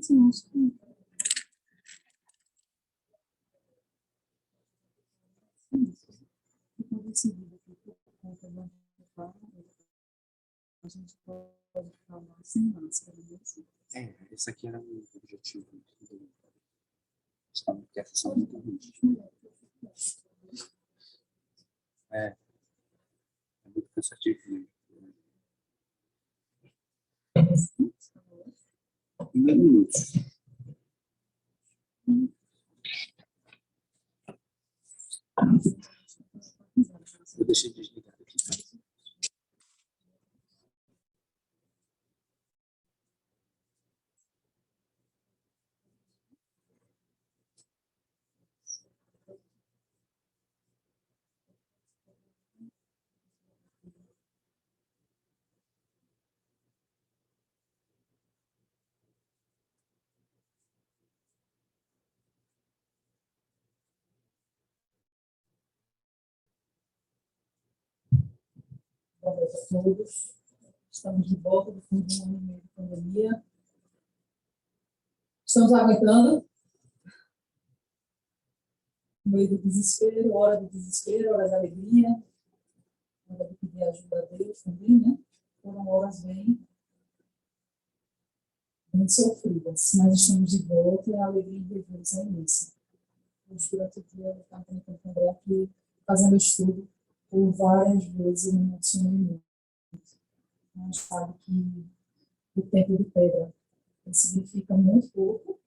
Sim, acho que a gente pode falar sem máscara, né? Esse aqui era o objetivo do que essa são muito ruins. É muito cansativo, né? Minutos. Eu deixei desligado aqui. Boa noite a todos. Estamos de volta depois de um ano e meio de pandemia. Estamos aguentando? No meio do desespero, hora do desespero, hora da alegria, hora de pedir ajuda a Deus também, né? Foram horas bem sofridas, mas estamos de volta e a alegria de Deus é imensa. Hoje, durante o dia, eu estava tentando André aqui, fazendo estudo, por várias vezes eu me emocionei muito. A gente sabe que o tempo de pedra significa muito pouco,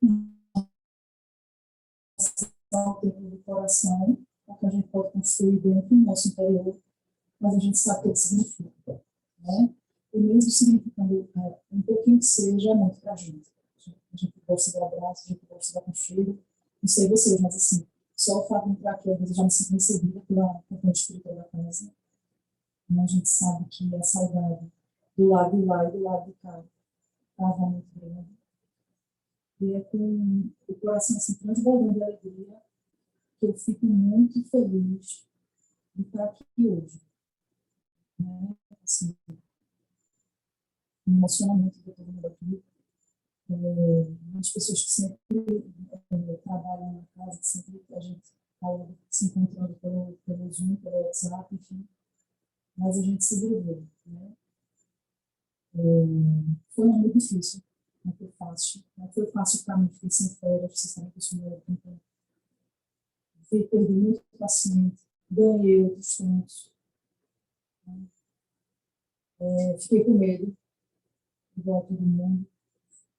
o tempo do coração, o que a gente pode construir dentro do nosso interior, mas a gente sabe o que significa, né? E mesmo significando um pouquinho que seja, é muito para a gente. A gente gosta do abraço, a gente gosta do aconchego, não sei vocês, mas assim, só o fato de entrar aqui, às vezes já me sinto recebida pela companhia espiritual da casa. E a gente sabe que a saudade do lado de lá e do lado de cá estava muito grande. E é com o coração assim, transbordando de alegria que eu fico muito feliz de estar aqui hoje. Né? Assim, me emociona muito ver todo mundo aqui. As pessoas que sempre trabalham na casa, que sempre a gente está se encontrando pelo Zoom, pelo WhatsApp, enfim. Mas a gente se viveu, né? Foi muito difícil, não foi fácil. Não foi fácil para mim, fiquei sem férias, vocês sabem que eu sou mulher, então perdi muito paciente, ganhei outros tantos. Né? Fiquei com medo, igual todo mundo.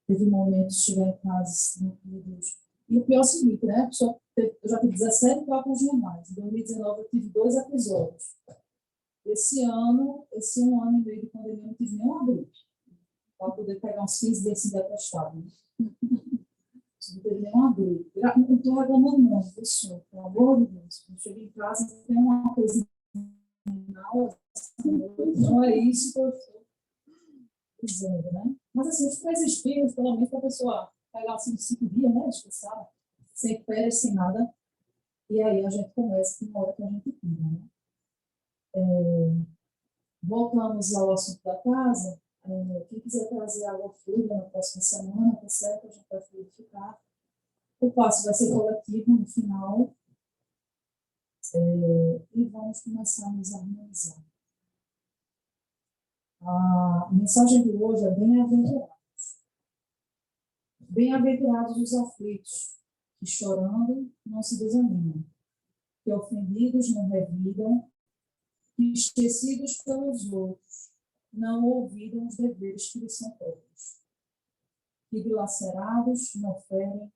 Teve momentos de chegar em casa, meu Deus. E o pior é o seguinte, né? Eu já tive 17 trocas de jornais. Em 2019 eu tive 2 episódios. Esse um ano e meio de pandemia, eu não tive nenhum abrigo. Para poder pegar uns 15 dias assim de atestado. Não teve nenhum abrigo. Não estou reclamando não, pessoal, pelo amor de Deus. Quando eu chego em casa, tem uma coisa não é isso que eu estou dizendo, né? Mas assim, os 3 espinhos, pelo menos, para a pessoa pegar assim 5 dias, né? Descansar, sem férias, sem nada. E aí a gente começa com uma hora que a gente tira, né? Voltamos ao assunto da casa. Quem quiser trazer água fluida na próxima semana, tá certo? A gente vai fluidificar. O passo vai ser coletivo no final. E vamos começar a nos harmonizar. A mensagem de hoje é bem-aventurados. Bem-aventurados os aflitos, que chorando não se desanimam, que ofendidos não revidam, que esquecidos pelos outros não ouviram os deveres que lhes são próprios, que dilacerados não ferem,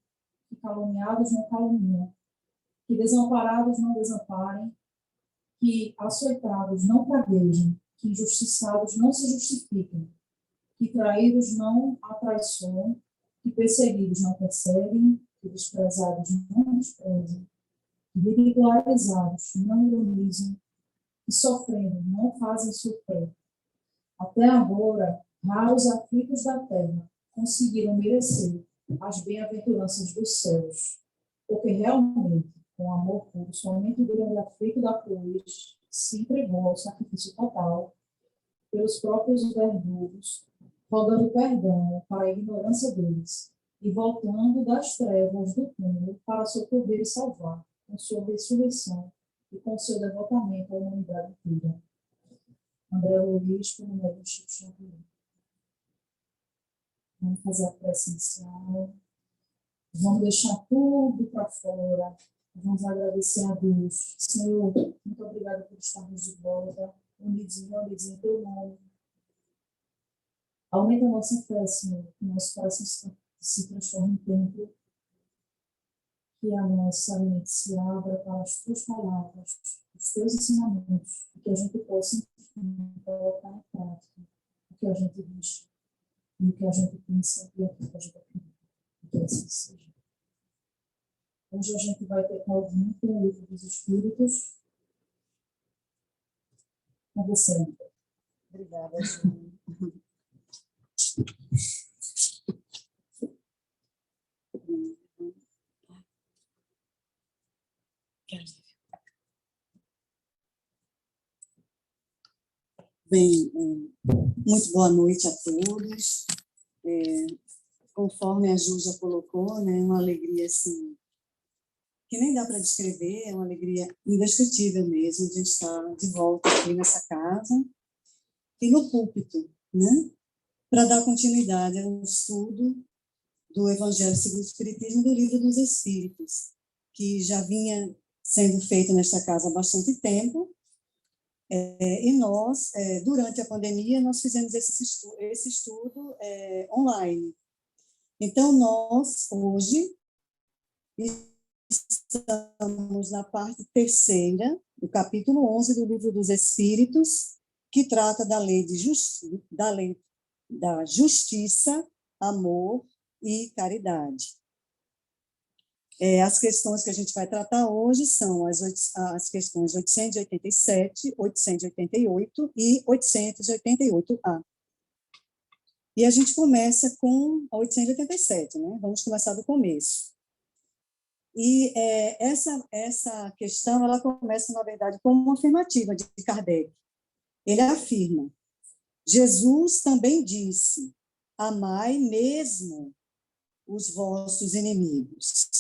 que caluniados não caluniam, que desamparados não desamparem, que açoitados não praguejem, que injustiçados não se justifiquem, que traídos não atraiçoam, que perseguidos não perseguem, que desprezados não desprezem, que ridicularizados não ironizam, que sofrendo não fazem sofrer. Até agora, raros aflitos da terra conseguiram merecer as bem-aventuranças dos céus, porque realmente, com amor puro, somente o grande aflito da cruz se entregou ao sacrifício total pelos próprios verdugos, rogando perdão para a ignorância deles, e voltando das trevas do túmulo para socorrer e salvar, com sua ressurreição e com seu devotamento à humanidade inteira. André Luiz, por número Chico Xavier. Vamos fazer a prece inicial. Vamos deixar tudo para fora. Vamos agradecer a Deus. Senhor, muito obrigada por estarmos de volta, unidos e reunidos em teu nome. Aumenta a nossa fé, Senhor, que nosso coração se transforme em templo, que a nossa mente se abra para as tuas palavras, os teus ensinamentos, e que a gente possa, enfim, colocar em prática o que a gente diz, e o que a gente pensa e aquilo que a gente acredita. Que assim seja. Hoje a gente vai ter Calvino com o Livro dos Espíritos. Com você. Obrigada, Ju. Bem, muito boa noite a todos. Conforme a Ju já colocou, né, uma alegria assim, que nem dá para descrever, é uma alegria indescritível mesmo, de estar de volta aqui nessa casa e no púlpito, né, para dar continuidade ao estudo do Evangelho segundo o Espiritismo do Livro dos Espíritos, que já vinha sendo feito nesta casa há bastante tempo, e nós, durante a pandemia, nós fizemos esse estudo online. Então, nós, hoje, estamos na parte terceira do capítulo 11 do Livro dos Espíritos, que trata da lei da justiça, amor e caridade. As questões que a gente vai tratar hoje são as questões 887, 888 e 888A. E a gente começa com a 887, né? Vamos começar do começo. E essa questão, ela começa, na verdade, como uma afirmativa de Kardec. Ele afirma: Jesus também disse, amai mesmo os vossos inimigos.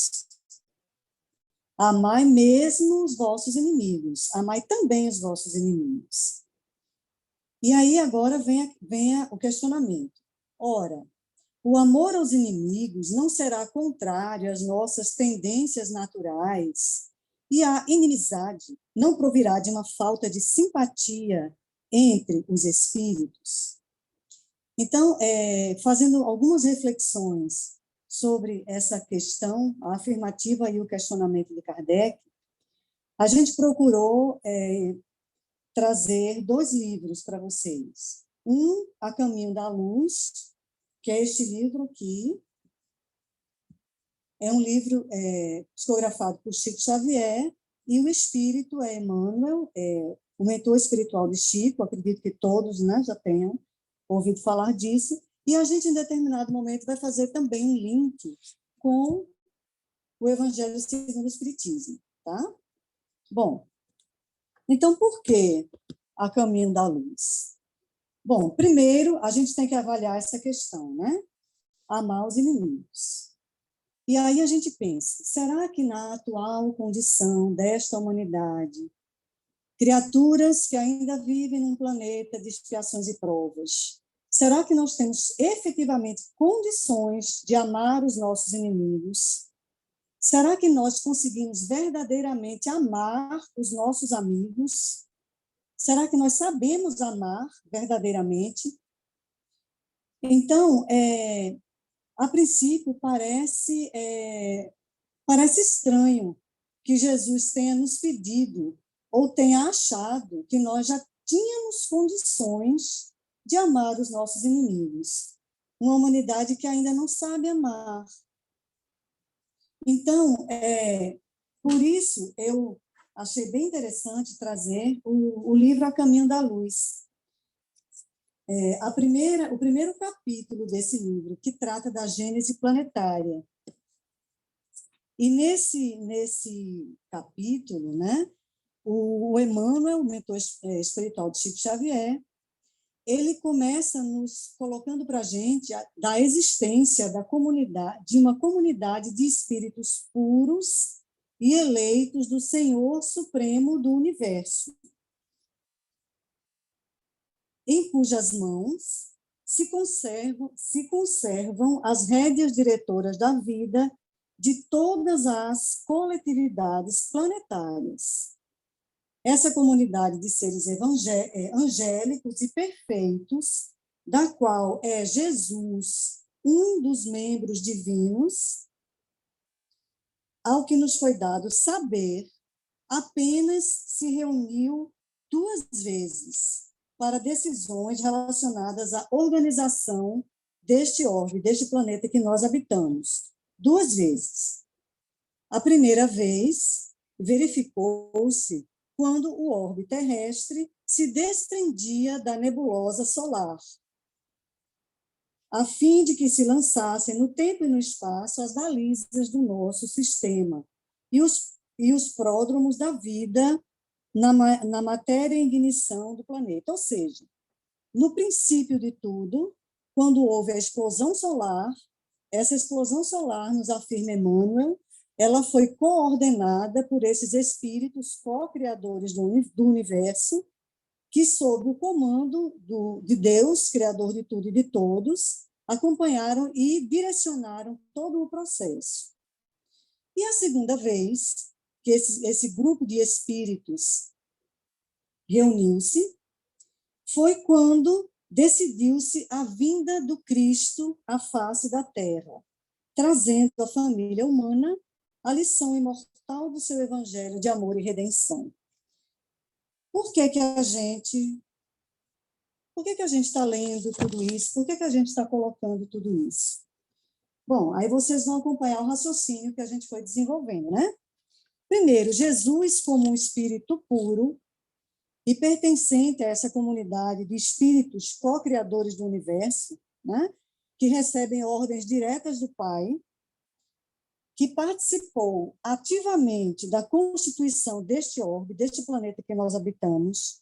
Amai mesmo os vossos inimigos. Amai também os vossos inimigos. E aí agora vem o questionamento. Ora, o amor aos inimigos não será contrário às nossas tendências naturais e a inimizade não provirá de uma falta de simpatia entre os espíritos? Então, fazendo algumas reflexões sobre essa questão, a afirmativa e o questionamento de Kardec, a gente procurou trazer 2 livros para vocês. Um, A Caminho da Luz, que é este livro aqui. É um livro psicografado por Chico Xavier, e o espírito é Emmanuel, o mentor espiritual de Chico, acredito que todos, né, já tenham ouvido falar disso, e a gente, em determinado momento, vai fazer também um link com o Evangelho segundo o Espiritismo, tá? Bom, então, por que A Caminho da Luz? Bom, primeiro, a gente tem que avaliar essa questão, né? Amar os inimigos. E aí a gente pensa, será que na atual condição desta humanidade, criaturas que ainda vivem num planeta de expiações e provas, será que nós temos efetivamente condições de amar os nossos inimigos? Será que nós conseguimos verdadeiramente amar os nossos amigos? Será que nós sabemos amar verdadeiramente? Então, a princípio, parece estranho que Jesus tenha nos pedido ou tenha achado que nós já tínhamos condições de amar os nossos inimigos. Uma humanidade que ainda não sabe amar. Então, por isso, eu achei bem interessante trazer o livro A Caminho da Luz. O primeiro capítulo desse livro, que trata da gênese planetária. E nesse capítulo, né, o Emmanuel, o mentor espiritual de Chico Xavier, ele começa nos colocando para a gente da existência da comunidade, de uma comunidade de espíritos puros e eleitos do Senhor Supremo do Universo, em cujas mãos se conservam as rédeas diretoras da vida de todas as coletividades planetárias. Essa comunidade de seres angélicos e perfeitos, da qual é Jesus um dos membros divinos, ao que nos foi dado saber, apenas se reuniu 2 vezes para decisões relacionadas à organização deste orbe, deste planeta que nós habitamos. 2 vezes. A primeira vez verificou-se quando o orbe terrestre se desprendia da nebulosa solar, a fim de que se lançassem no tempo e no espaço as balizas do nosso sistema e os pródromos da vida na matéria em ignição do planeta. Ou seja, no princípio de tudo, quando houve a explosão solar, essa explosão solar, nos afirma Emmanuel, ela foi coordenada por esses espíritos co-criadores do universo, que, sob o comando de Deus, Criador de tudo e de todos, acompanharam e direcionaram todo o processo. E a segunda vez que esse grupo de espíritos reuniu-se foi quando decidiu-se a vinda do Cristo à face da Terra, trazendo à família humana a lição imortal do seu evangelho de amor e redenção. Por que a gente está lendo tudo isso? Por que a gente está colocando tudo isso? Bom, aí vocês vão acompanhar o raciocínio que a gente foi desenvolvendo, né? Primeiro, Jesus como um espírito puro e pertencente a essa comunidade de espíritos co-criadores do universo, né? Que recebem ordens diretas do Pai, que participou ativamente da constituição deste orbe, deste planeta que nós habitamos,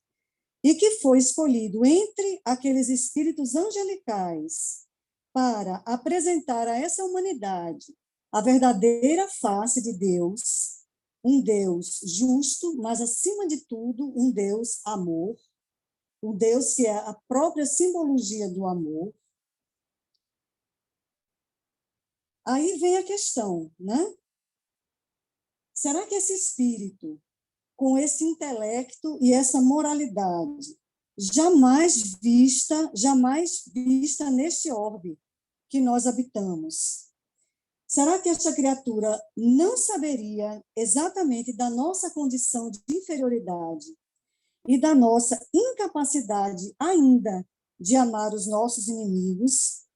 e que foi escolhido entre aqueles espíritos angelicais para apresentar a essa humanidade a verdadeira face de Deus, um Deus justo, mas, acima de tudo, um Deus amor, um Deus que é a própria simbologia do amor. Aí vem a questão, né? Será que esse espírito, com esse intelecto e essa moralidade, jamais vista neste orbe que nós habitamos, será que essa criatura não saberia exatamente da nossa condição de inferioridade e da nossa incapacidade ainda de amar os nossos inimigos,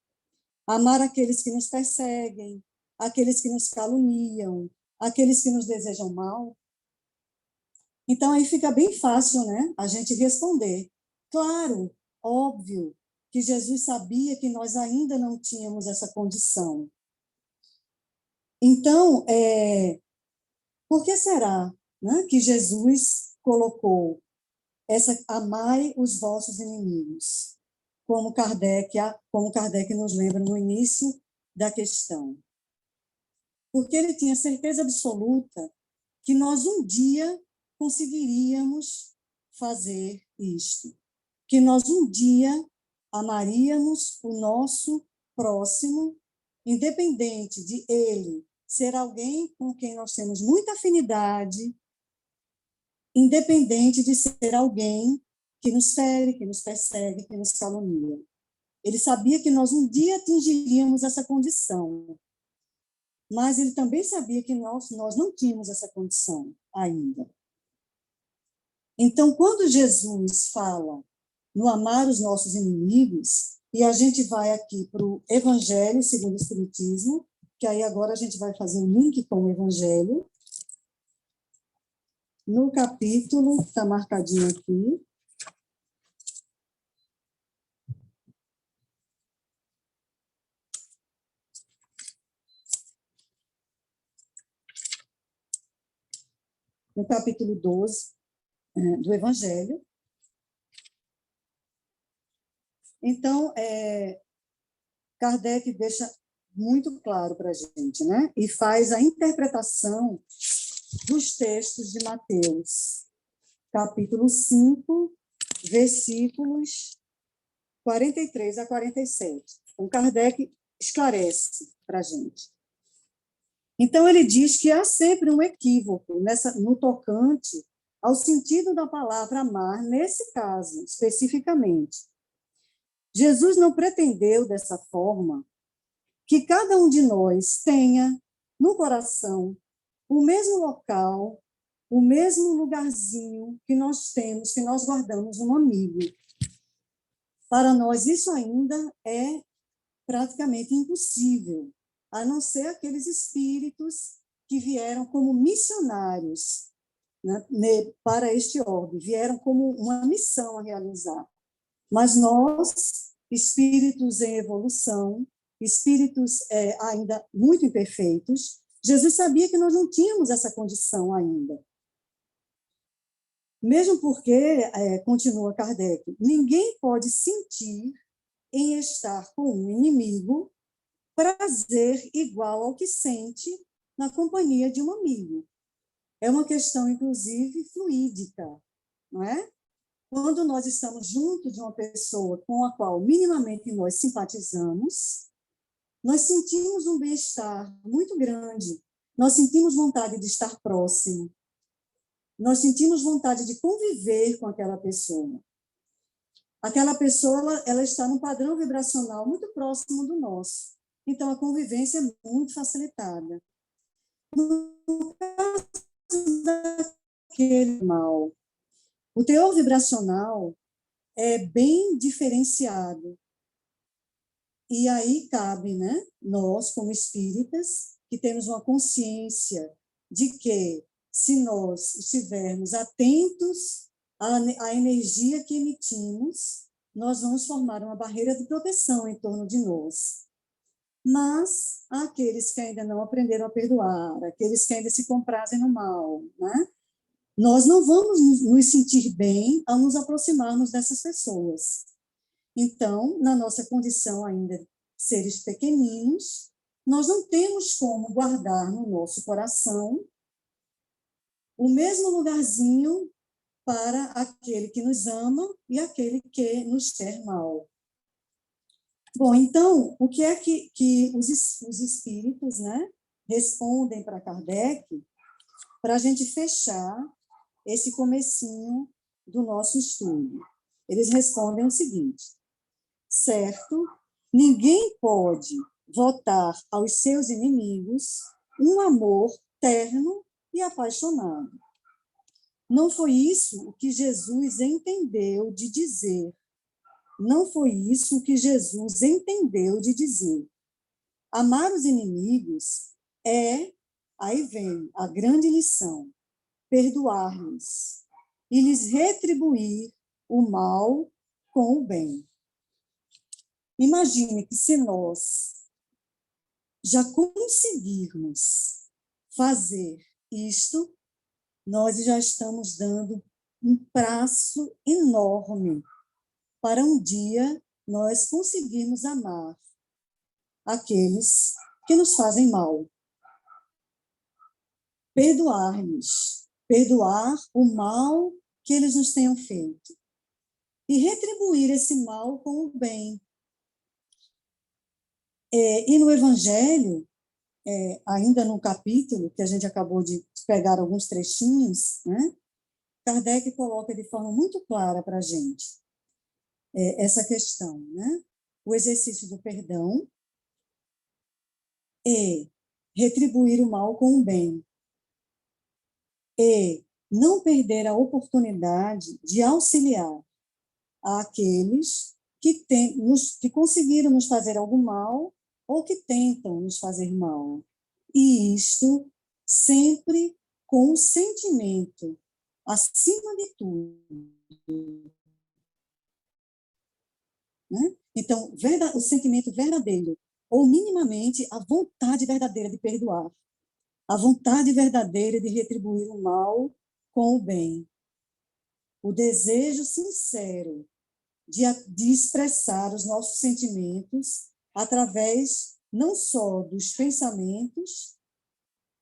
amar aqueles que nos perseguem, aqueles que nos caluniam, aqueles que nos desejam mal? Então, aí fica bem fácil, né, a gente responder. Claro, óbvio, que Jesus sabia que nós ainda não tínhamos essa condição. Então, por que será, né, que Jesus colocou amai os vossos inimigos, como Kardec nos lembra no início da questão? Porque ele tinha certeza absoluta que nós um dia conseguiríamos fazer isto, que nós um dia amaríamos o nosso próximo, independente de ele ser alguém com quem nós temos muita afinidade, independente de ser alguém que nos fere, que nos persegue, que nos calunia. Ele sabia que nós um dia atingiríamos essa condição, mas ele também sabia que nós não tínhamos essa condição ainda. Então, quando Jesus fala no amar os nossos inimigos, e a gente vai aqui para o Evangelho segundo o Espiritismo, que aí agora a gente vai fazer um link com o Evangelho, no capítulo, está marcadinho aqui, no capítulo 12 do Evangelho, Então, Kardec deixa muito claro para a gente, né? E faz a interpretação dos textos de Mateus, capítulo 5, versículos 43 a 47. Então, Kardec esclarece para a gente. Então, ele diz que há sempre um equívoco no tocante ao sentido da palavra amar, nesse caso, especificamente. Jesus não pretendeu, dessa forma, que cada um de nós tenha no coração o mesmo local, o mesmo lugarzinho que nós temos, que nós guardamos um amigo. Para nós, isso ainda é praticamente impossível, a não ser aqueles espíritos que vieram como missionários, né, para este orbe, vieram como uma missão a realizar. Mas nós, espíritos em evolução, espíritos ainda muito imperfeitos, Jesus sabia que nós não tínhamos essa condição ainda. Mesmo porque, continua Kardec, ninguém pode sentir em estar com um inimigo prazer igual ao que sente na companhia de um amigo. É uma questão, inclusive, fluídica, não é? Quando nós estamos junto de uma pessoa com a qual minimamente nós simpatizamos, nós sentimos um bem-estar muito grande, nós sentimos vontade de estar próximo, nós sentimos vontade de conviver com aquela pessoa. Aquela pessoa ela está num padrão vibracional muito próximo do nosso, então a convivência é muito facilitada. No caso daquele mal, o teor vibracional é bem diferenciado. E aí cabe, né, nós, como espíritas, que temos uma consciência de que, se nós estivermos atentos à energia que emitimos, nós vamos formar uma barreira de proteção em torno de nós. Mas há aqueles que ainda não aprenderam a perdoar, aqueles que ainda se comprazem no mal, né? Nós não vamos nos sentir bem ao nos aproximarmos dessas pessoas. Então, na nossa condição ainda de seres pequeninos, nós não temos como guardar no nosso coração o mesmo lugarzinho para aquele que nos ama e aquele que nos quer mal. Bom, então, o que é que os espíritos, né, respondem para Kardec, para a gente fechar esse comecinho do nosso estudo? Eles respondem o seguinte: certo, ninguém pode votar aos seus inimigos um amor terno e apaixonado. Não foi isso o que Jesus entendeu de dizer. Não foi isso o que Jesus entendeu de dizer. Amar os inimigos aí vem a grande lição, perdoar-lhes e lhes retribuir o mal com o bem. Imagine que se nós já conseguirmos fazer isto, nós já estamos dando um passo enorme para um dia nós conseguirmos amar aqueles que nos fazem mal. Perdoar-lhes, perdoar o mal que eles nos tenham feito e retribuir esse mal com o bem. E no Evangelho, ainda no capítulo, que a gente acabou de pegar alguns trechinhos, né, Kardec coloca de forma muito clara para a gente essa questão, né? O exercício do perdão e retribuir o mal com o bem. E não perder a oportunidade de auxiliar àqueles que conseguiram nos fazer algum mal ou que tentam nos fazer mal. E isto sempre com o sentimento, acima de tudo. Né? Então, o sentimento verdadeiro, ou minimamente a vontade verdadeira de perdoar, a vontade verdadeira de retribuir o mal com o bem, o desejo sincero de expressar os nossos sentimentos através não só dos pensamentos,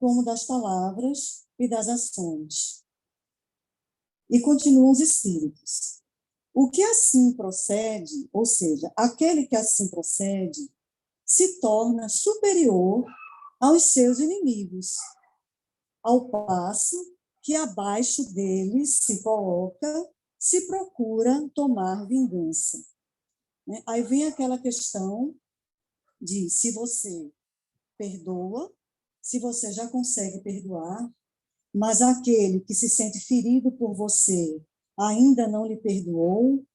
como das palavras e das ações. E continuam os espíritos. O que assim procede, ou seja, aquele que assim procede, se torna superior aos seus inimigos, ao passo que abaixo deles se coloca, se procura tomar vingança. Aí vem aquela questão de se você perdoa, se você já consegue perdoar, mas aquele que se sente ferido por você ainda não lhe perdoou,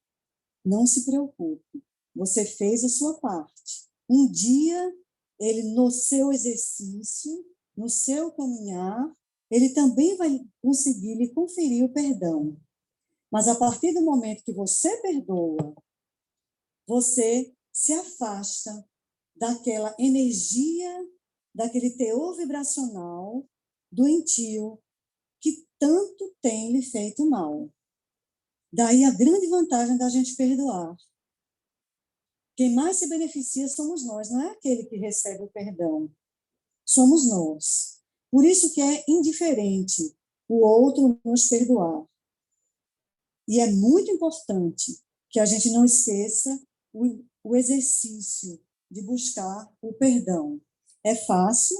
não se preocupe, você fez a sua parte. Um dia, ele, no seu exercício, no seu caminhar, ele também vai conseguir lhe conferir o perdão. Mas a partir do momento que você perdoa, você se afasta daquela energia, daquele teor vibracional doentio que tanto tem lhe feito mal. Daí a grande vantagem da gente perdoar. Quem mais se beneficia somos nós, não é aquele que recebe o perdão. Somos nós. Por isso que é indiferente o outro nos perdoar. E é muito importante que a gente não esqueça o exercício de buscar o perdão. É fácil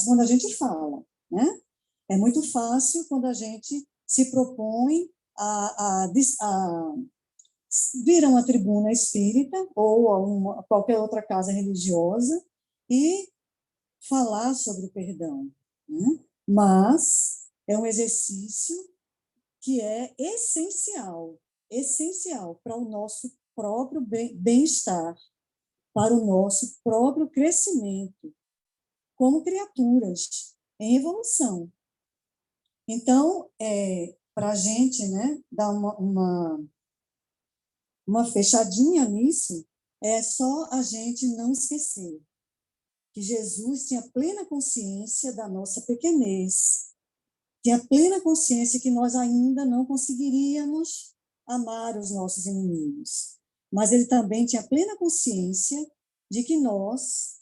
quando a gente fala, né? É muito fácil quando a gente se propõe a vir a uma tribuna espírita ou a qualquer outra casa religiosa e falar sobre o perdão, né? Mas é um exercício que é essencial para o nosso próprio bem-estar, para o nosso próprio crescimento como criaturas em evolução. Então, para a gente, né, dar uma fechadinha nisso, é só a gente não esquecer que Jesus tinha plena consciência da nossa pequenez, tinha plena consciência que nós ainda não conseguiríamos amar os nossos inimigos, mas ele também tinha plena consciência de que nós,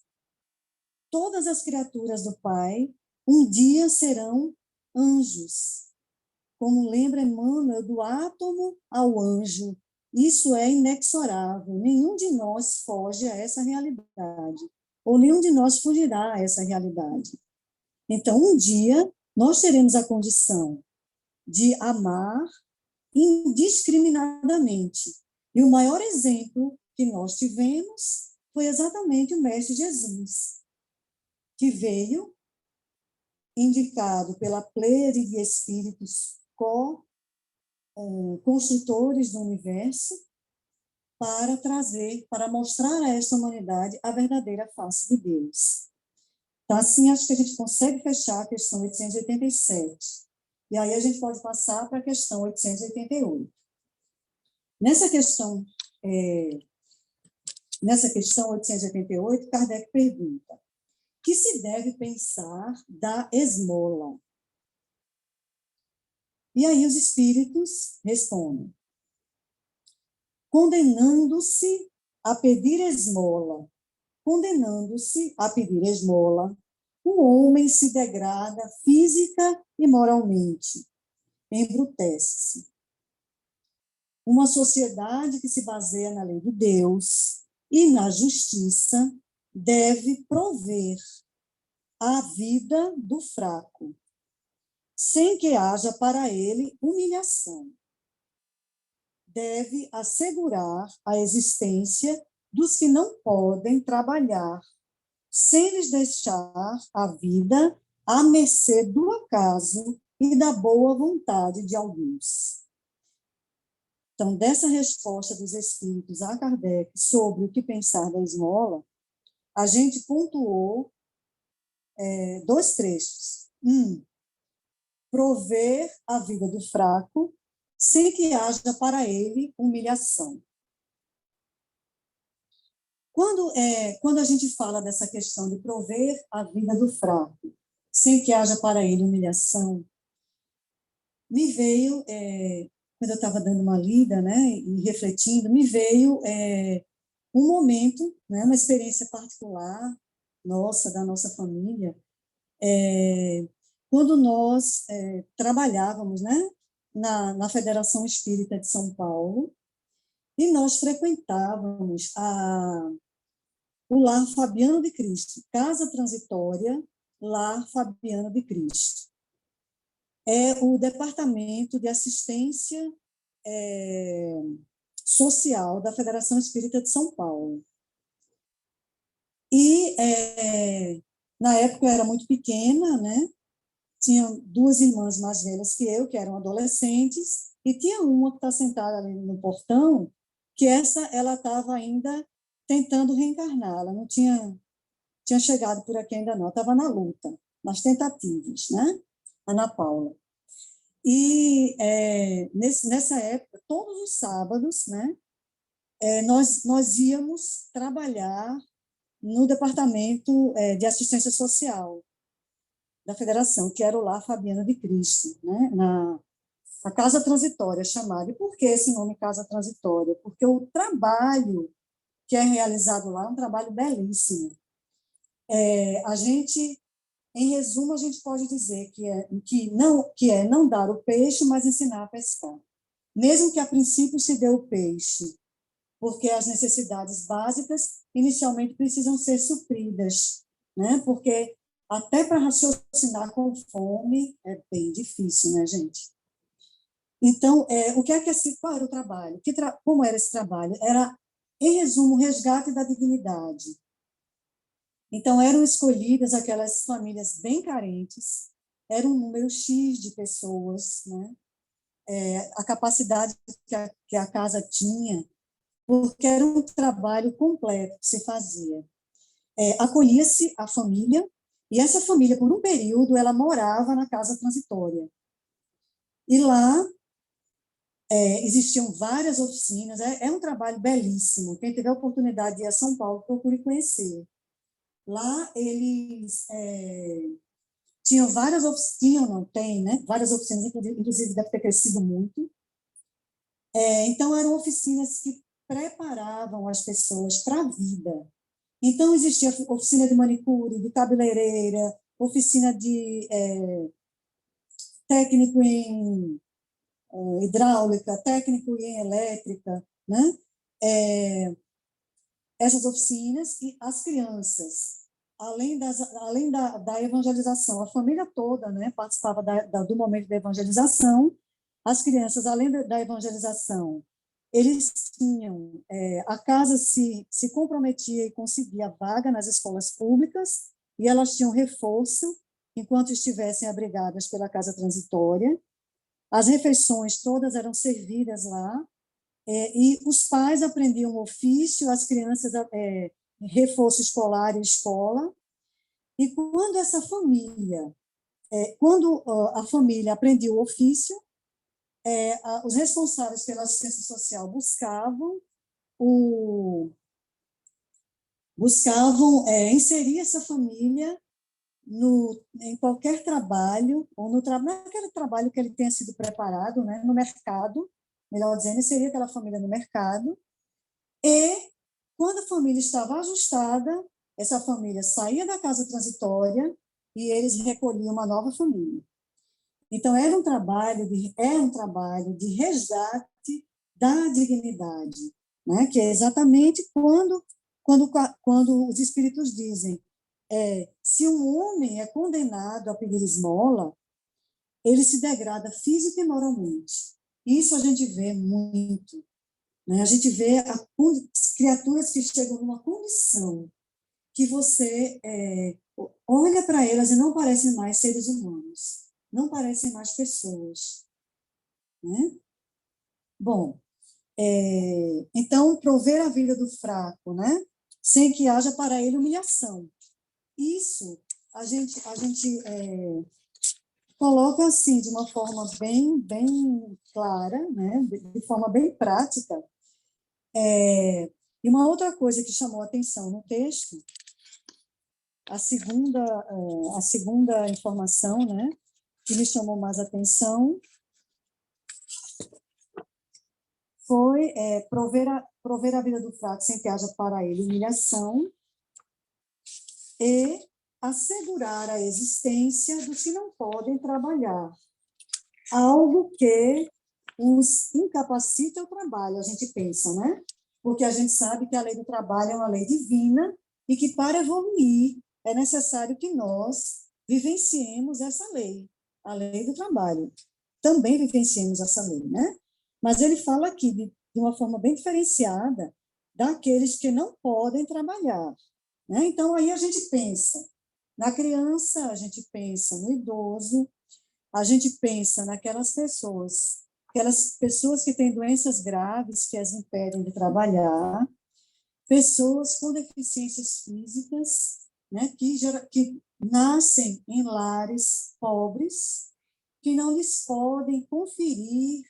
todas as criaturas do Pai, um dia serão anjos. Como lembra Emmanuel, do átomo ao anjo. Isso é inexorável. Nenhum de nós foge a essa realidade. Ou nenhum de nós fugirá a essa realidade. Então, um dia, nós teremos a condição de amar indiscriminadamente. E o maior exemplo que nós tivemos foi exatamente o Mestre Jesus, que veio indicado pela pleiade de espíritos construtores do universo, para trazer, para mostrar a esta humanidade a verdadeira face de Deus. Então, assim, acho que a gente consegue fechar a questão 887. E aí a gente pode passar para a questão 888. Nessa questão 888, Kardec pergunta: que se deve pensar da esmola? E aí os espíritos respondem: condenando-se a pedir esmola, o homem se degrada física e moralmente, embrutece-se. Uma sociedade que se baseia na lei de Deus e na justiça deve prover a vida do fraco, sem que haja para ele humilhação. Deve assegurar a existência dos que não podem trabalhar, sem lhes deixar a vida à mercê do acaso e da boa vontade de alguns. Então, dessa resposta dos espíritos a Kardec sobre o que pensar da esmola, a gente pontuou 2 trechos. Prover a vida do fraco, sem que haja para ele humilhação. Quando a gente fala dessa questão de prover a vida do fraco, sem que haja para ele humilhação, me veio quando eu estava dando uma lida, né, e refletindo, me veio um momento, né, uma experiência particular nossa, da nossa família, quando nós trabalhávamos, né, na Federação Espírita de São Paulo, e nós frequentávamos o Lar Fabiano de Cristo, Casa Transitória, Lar Fabiano de Cristo. É o Departamento de Assistência Social da Federação Espírita de São Paulo. E, na época, eu era muito pequena, né? Tinha duas irmãs mais velhas que eu, que eram adolescentes, e tinha uma que está sentada ali no portão, que ela estava ainda tentando reencarnar, ela não tinha chegado por aqui ainda não, estava na luta, nas tentativas, né? Ana Paula. E nessa época, todos os sábados, né, nós íamos trabalhar no Departamento de Assistência Social da Federação, que era o Lar Fabiana de Cristo, né, a Casa Transitória chamada. E por que esse nome Casa Transitória? Porque o trabalho que é realizado lá é um trabalho belíssimo. A gente, em resumo, a gente pode dizer que é não dar o peixe, mas ensinar a pescar. Mesmo que a princípio se dê o peixe, porque as necessidades básicas inicialmente precisam ser supridas, né? Porque até para raciocinar com fome é bem difícil, né, gente? Então, qual era o trabalho? Como era esse trabalho? Era, em resumo, o resgate da dignidade. Então, eram escolhidas aquelas famílias bem carentes, era um número X de pessoas, né? A capacidade que a casa tinha, porque era um trabalho completo que se fazia. Acolhia-se a família, e essa família, por um período, ela morava na casa transitória. E lá existiam várias oficinas, é um trabalho belíssimo. Quem tiver a oportunidade de ir a São Paulo, procure conhecer. Lá eles tinham várias oficinas, não tem, né? Várias oficinas, inclusive deve ter crescido muito. Então, eram oficinas que preparavam as pessoas para a vida. Então, existia oficina de manicure, de cabeleireira, oficina de técnico em hidráulica, técnico em elétrica, né? Essas oficinas e as crianças, além da evangelização, a família toda, né, participava do momento da evangelização. As crianças, além da evangelização, eles tinham, a casa se comprometia e conseguia vaga nas escolas públicas, e elas tinham reforço enquanto estivessem abrigadas pela casa transitória. As refeições todas eram servidas lá, e os pais aprendiam ofício, as crianças reforço escolar e escola. E quando essa família, quando a família aprendia o ofício, os responsáveis pela assistência social buscavam inserir essa família em qualquer trabalho, ou naquele trabalho que ele tenha sido preparado, né, no mercado, melhor dizendo, inserir aquela família no mercado. E, quando a família estava ajustada, essa família saía da casa transitória e eles recolhiam uma nova família. Então, é um trabalho de resgate da dignidade, né? Que é exatamente quando os espíritos dizem se um homem é condenado a pedir esmola, ele se degrada física e moralmente. Isso a gente vê muito. Né? A gente vê criaturas que chegam numa condição que você olha para elas e não parecem mais seres humanos, não parecem mais pessoas. Né? Bom, então, prover a vida do fraco, né? Sem que haja para ele humilhação. Isso a gente coloca assim de uma forma bem clara, né? De forma bem prática. E uma outra coisa que chamou a atenção no texto, a segunda informação, né, que me chamou mais atenção, prover a vida do fraco sem que haja para ele humilhação e assegurar a existência dos que não podem trabalhar, algo que os incapacita ao trabalho, a gente pensa, né? Porque a gente sabe que a lei do trabalho é uma lei divina e que, para evoluir, é necessário que nós vivenciemos essa lei, a lei do trabalho. Também vivenciemos essa lei, né? Mas ele fala aqui de uma forma bem diferenciada daqueles que não podem trabalhar, né? Então, aí a gente pensa na criança, a gente pensa no idoso, a gente pensa naquelas pessoas que têm doenças graves que as impedem de trabalhar, pessoas com deficiências físicas, né, que nascem em lares pobres, que não lhes podem conferir,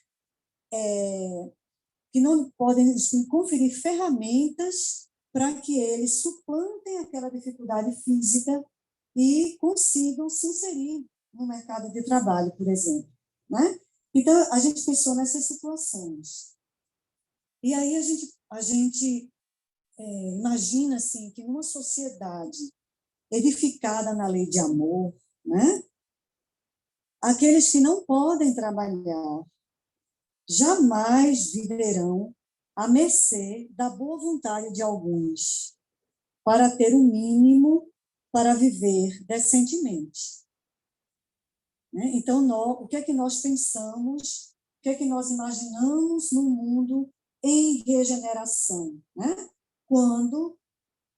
ferramentas para que eles suplantem aquela dificuldade física e consigam se inserir no mercado de trabalho, por exemplo, né? Então, a gente pensou nessas situações. E aí a gente imagina assim, que numa sociedade edificada na lei de amor, né, aqueles que não podem trabalhar jamais viverão à mercê da boa vontade de alguns para ter o mínimo para viver decentemente. Então, o que é que nós pensamos, o que é que nós imaginamos no mundo em regeneração, né? Quando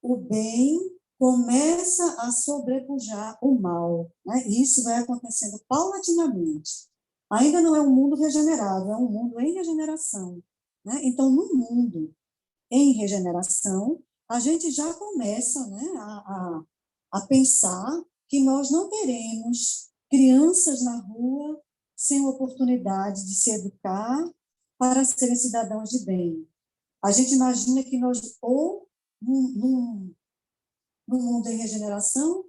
o bem começa a sobrepujar o mal, né? E isso vai acontecendo paulatinamente. Ainda não é um mundo regenerado, é um mundo em regeneração, né? Então, no mundo em regeneração, a gente já começa, né, a pensar que nós não teremos crianças na rua sem oportunidade de se educar para serem cidadãos de bem. A gente imagina que nós, ou no mundo em regeneração,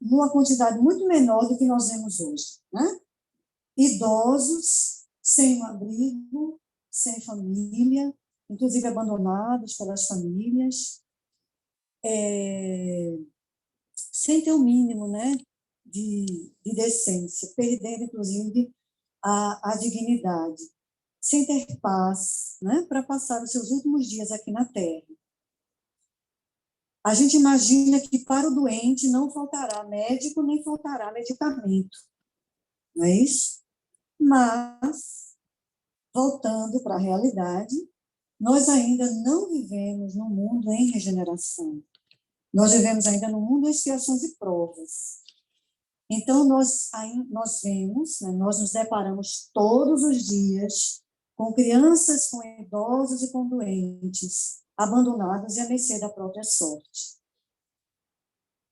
numa quantidade muito menor do que nós vemos hoje, né? Idosos sem um abrigo, sem família, inclusive abandonados pelas famílias, sem ter o mínimo, né, de decência, perdendo, inclusive, a dignidade, sem ter paz, né, para passar os seus últimos dias aqui na Terra. A gente imagina que para o doente não faltará médico, nem faltará medicamento, não é isso? Mas, voltando para a realidade, nós ainda não vivemos num mundo em regeneração. Nós vivemos ainda num mundo em expiações e provas. Então, nós vemos, né, nós nos deparamos todos os dias com crianças, com idosos e com doentes, abandonados e à mercê da própria sorte.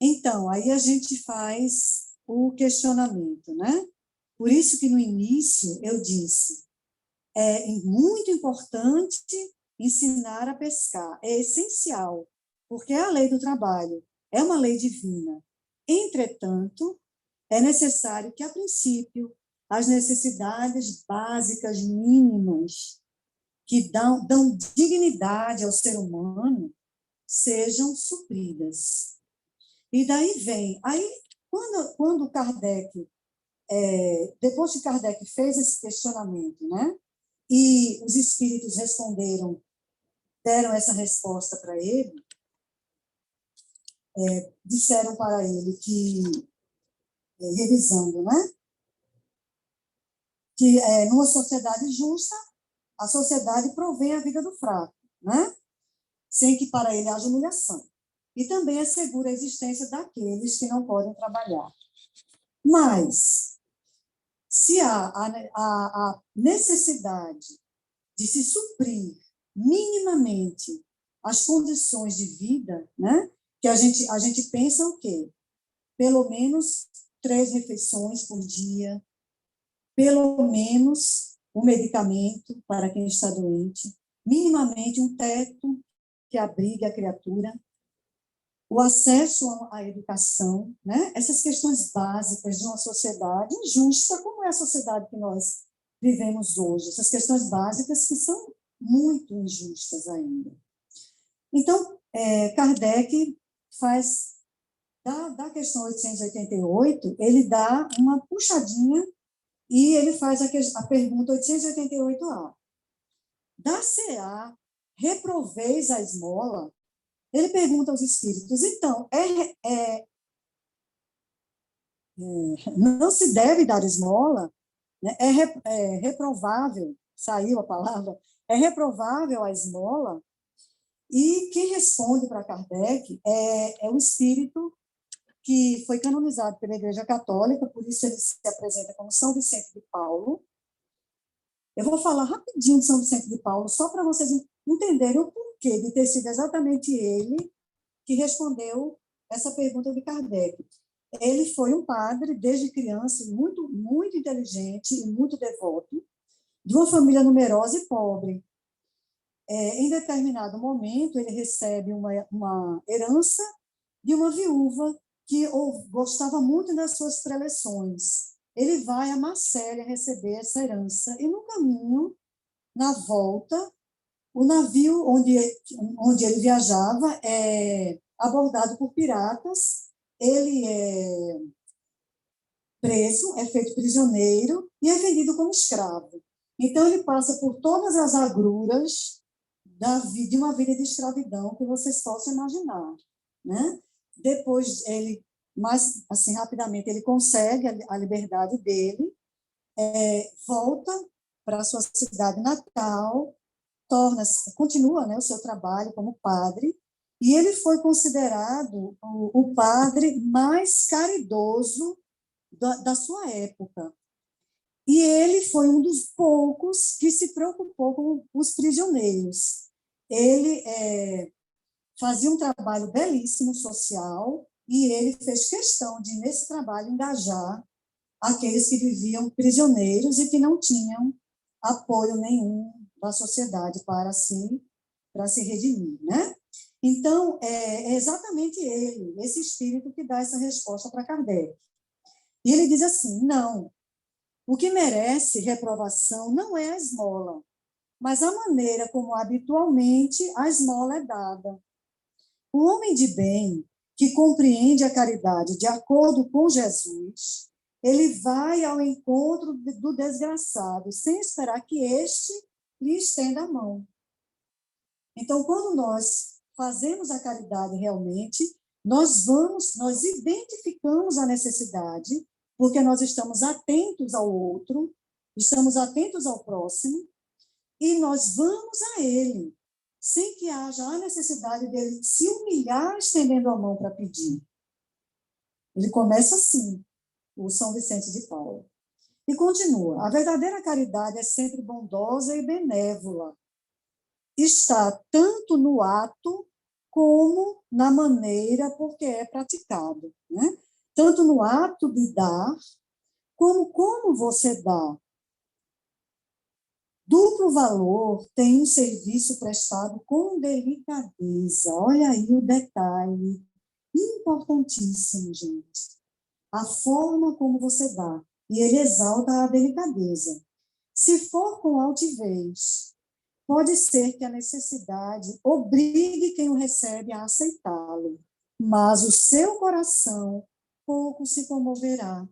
Então, aí a gente faz o questionamento, né? Por isso que no início eu disse, é muito importante ensinar a pescar, é essencial, porque a lei do trabalho é uma lei divina. Entretanto, é necessário que, a princípio, as necessidades básicas mínimas que dão dignidade ao ser humano sejam supridas. E daí vem, quando Kardec, depois que Kardec fez esse questionamento, né, e os espíritos deram essa resposta para ele, disseram para ele que, revisando, né, que numa sociedade justa, a sociedade provém a vida do fraco, né, sem que para ele haja humilhação. E também assegura a existência daqueles que não podem trabalhar. Mas, se há a necessidade de se suprir minimamente as condições de vida, né, que a gente pensa o quê? Pelo menos 3 refeições por dia, pelo menos um medicamento para quem está doente, minimamente um teto que abrigue a criatura, o acesso à educação, né? Essas questões básicas de uma sociedade injusta, como é a sociedade que nós vivemos hoje, essas questões básicas que são muito injustas ainda. Então, Kardec faz, da questão 888, ele dá uma puxadinha e ele faz a pergunta 888A. Dar-se-á, reproveis a esmola? Ele pergunta aos espíritos, então, não se deve dar esmola? Né? É reprovável, saiu a palavra, é reprovável a esmola? E quem responde para Kardec é o espírito que foi canonizado pela Igreja Católica, por isso ele se apresenta como São Vicente de Paulo. Eu vou falar rapidinho de São Vicente de Paulo, só para vocês entenderem o porquê de ter sido exatamente ele que respondeu essa pergunta de Kardec. Ele foi um padre, desde criança, muito, muito inteligente e muito devoto, de uma família numerosa e pobre. Em determinado momento, ele recebe uma herança de uma viúva que gostava muito das suas preleções. Ele vai a Marselha receber essa herança, e no caminho, na volta, o navio onde ele viajava é abordado por piratas, ele é preso, é feito prisioneiro e é vendido como escravo. Então, ele passa por todas as agruras de uma vida de escravidão que vocês possam imaginar, né? Depois, mais assim, rapidamente, ele consegue a liberdade dele, volta para a sua cidade natal, continua, né, o seu trabalho como padre, e ele foi considerado o padre mais caridoso da sua época. E ele foi um dos poucos que se preocupou com os prisioneiros. Ele fazia um trabalho belíssimo social, e ele fez questão de, nesse trabalho, engajar aqueles que viviam prisioneiros e que não tinham apoio nenhum da sociedade para se redimir, né? Então, é exatamente ele, esse espírito, que dá essa resposta para Kardec. E ele diz assim, não, o que merece reprovação não é a esmola, mas a maneira como habitualmente a esmola é dada. O homem de bem, que compreende a caridade de acordo com Jesus, ele vai ao encontro do desgraçado, sem esperar que este lhe estenda a mão. Então, quando nós fazemos a caridade realmente, nós identificamos a necessidade, porque nós estamos atentos ao outro, estamos atentos ao próximo, e nós vamos a ele, sem que haja a necessidade dele se humilhar estendendo a mão para pedir. Ele começa assim, o São Vicente de Paulo. E continua, a verdadeira caridade é sempre bondosa e benévola. Está tanto no ato como na maneira por que é praticado, né? Tanto no ato de dar, como você dá. Duplo valor tem um serviço prestado com delicadeza. Olha aí o detalhe importantíssimo, gente. A forma como você dá. E ele exalta a delicadeza. Se for com altivez, pode ser que a necessidade obrigue quem o recebe a aceitá-lo, mas o seu coração pouco se comoverá.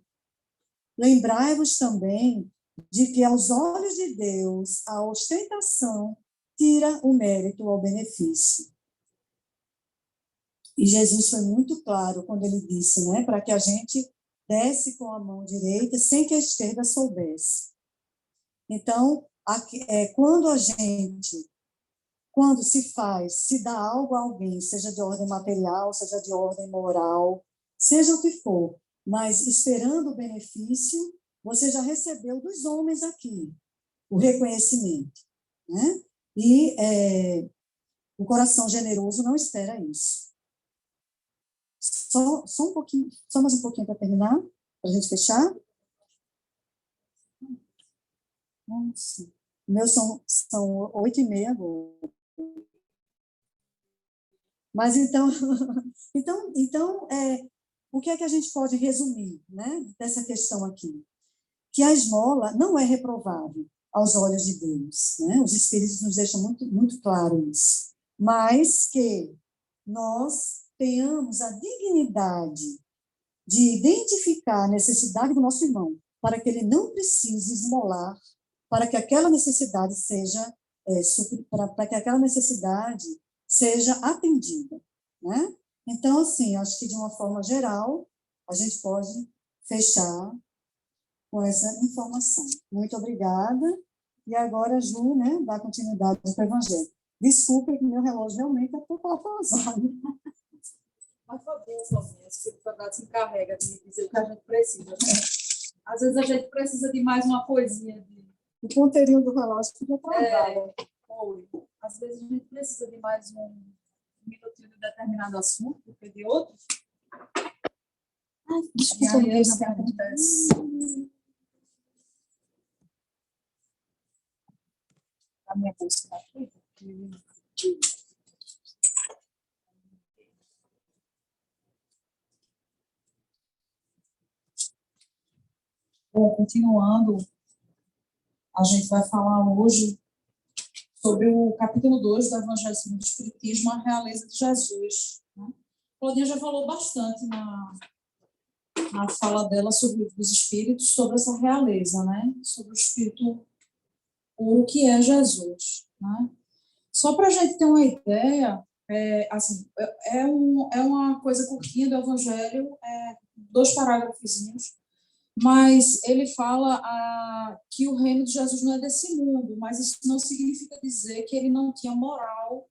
Lembrai-vos também de que, aos olhos de Deus, a ostentação tira o mérito ao benefício. E Jesus foi muito claro quando ele disse, né, para que a gente desse com a mão direita sem que a esquerda soubesse. Então, quando se dá algo a alguém, seja de ordem material, seja de ordem moral, seja o que for, mas esperando o benefício, você já recebeu dos homens aqui o reconhecimento, né? E o coração generoso não espera isso. Só um pouquinho, só mais um pouquinho para terminar, para a gente fechar. Nossa, o meu são 8h30 agora. Mas então, o que é que a gente pode resumir, né, dessa questão aqui? que a esmola não é reprovável aos olhos de Deus, né? Os Espíritos nos deixam muito, muito claro isso. Mas que nós tenhamos a dignidade de identificar a necessidade do nosso irmão, para que ele não precise esmolar, para que aquela necessidade seja, para que aquela necessidade seja atendida, né? Então, assim, acho que de uma forma geral, a gente pode fechar com essa informação. Muito obrigada. E agora, Ju, né, dá continuidade para o Evangelho. Desculpe que meu relógio realmente é pouco atrasado. Por favor, Sozinha, se o Fernando se encarrega de dizer o que a gente precisa, né? Às vezes a gente precisa de mais uma coisinha. O ponteirinho do relógio fica atrasado. Às vezes a gente precisa de mais um minutinho de determinado assunto, porque de outro. Desculpa, e aí é isso que acontece. A minha bolsa está aqui, porque... Bom, continuando, a gente vai falar hoje sobre o capítulo 2 do Evangelho segundo o Espiritismo, a realeza de Jesus. Né? Claudinha já falou bastante na fala dela sobre os espíritos, sobre essa realeza, né? Sobre o espírito puro que é Jesus. Né? Só para a gente ter uma ideia, é uma coisa curtinha do Evangelho, 2 parágrafozinhos, mas ele fala que o reino de Jesus não é desse mundo, mas isso não significa dizer que ele não tinha moral,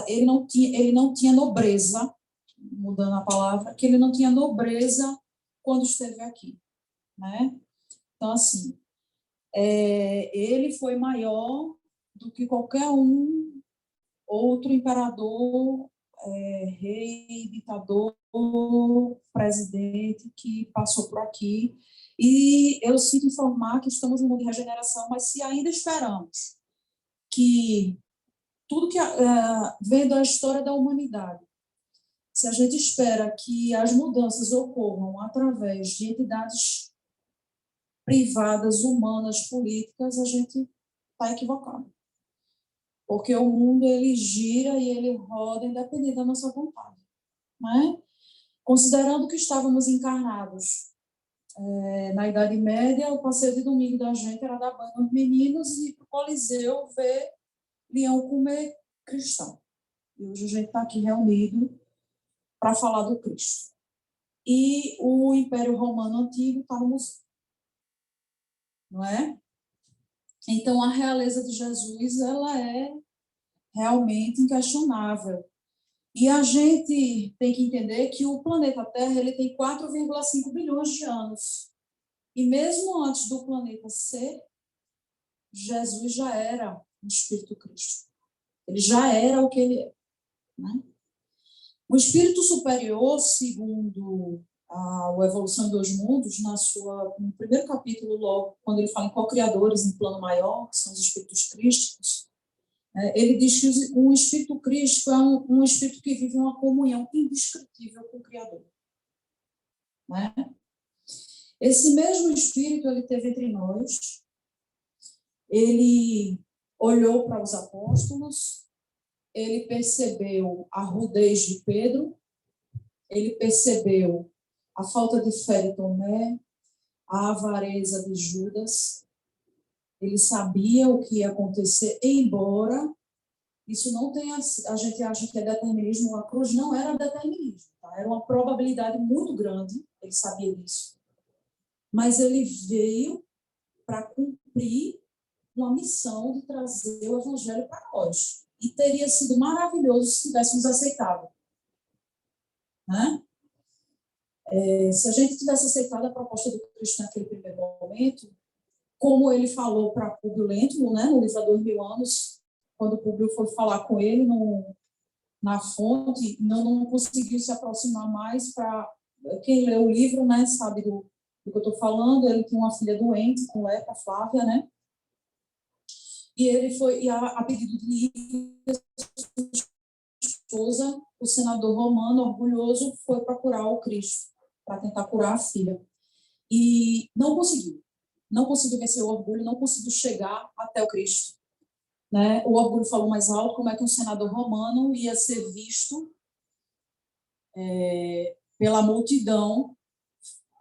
ele não tinha nobreza, mudando a palavra, que ele não tinha nobreza quando esteve aqui, né? Então, assim, ele foi maior do que qualquer outro imperador, rei, ditador, presidente que passou por aqui. E eu sinto informar que estamos no mundo de regeneração, mas se ainda esperamos que tudo que vendo a história da humanidade, se a gente espera que as mudanças ocorram através de entidades privadas, humanas, políticas, a gente está equivocado. Porque o mundo, ele gira e ele roda independente da nossa vontade. Né? Considerando que estávamos encarnados na Idade Média, o passeio de domingo da gente era dar banho aos meninos e ir para o Coliseu ver leão comer cristão. E hoje a gente está aqui reunido para falar do Cristo. E o Império Romano Antigo está no museu. Não é? Então, a realeza de Jesus, ela é realmente inquestionável. E a gente tem que entender que o planeta Terra ele tem 4,5 bilhões de anos. E mesmo antes do planeta ser, Jesus já era o Espírito Cristo. Ele já era o que ele é. Né? O Espírito Superior, segundo a Evolução em Dois Mundos, no primeiro capítulo, logo, quando ele fala em co-criadores em plano maior, que são os espíritos crísticos, ele diz que um espírito crístico é um espírito que vive uma comunhão indescritível com o Criador. Né? Esse mesmo espírito ele teve entre nós, ele olhou para os apóstolos, ele percebeu a rudez de Pedro, ele percebeu a falta de fé de Tomé, a avareza de Judas, ele sabia o que ia acontecer, embora isso não tenha, a gente acha que é determinismo, a cruz não era determinismo, tá? Era uma probabilidade muito grande, ele sabia disso, mas ele veio para cumprir uma missão de trazer o evangelho para nós, e teria sido maravilhoso se tivéssemos aceitado, né? Se a gente tivesse aceitado a proposta do Cristo naquele primeiro momento, como ele falou para Públio Lentulus, né, no livro há 2000 anos, quando Públio foi falar com ele na fonte, não conseguiu se aproximar mais. Para quem lê o livro, né, sabe do que eu estou falando. Ele tinha uma filha doente com lepra, Flávia, né? E ele foi, e a pedido de Lívia, esposa, o senador romano, orgulhoso, foi procurar o Cristo para tentar curar a filha. e não conseguiu. Não conseguiu vencer o orgulho, não conseguiu chegar até o Cristo. Né? O orgulho falou mais alto, como é que um senador romano ia ser visto pela multidão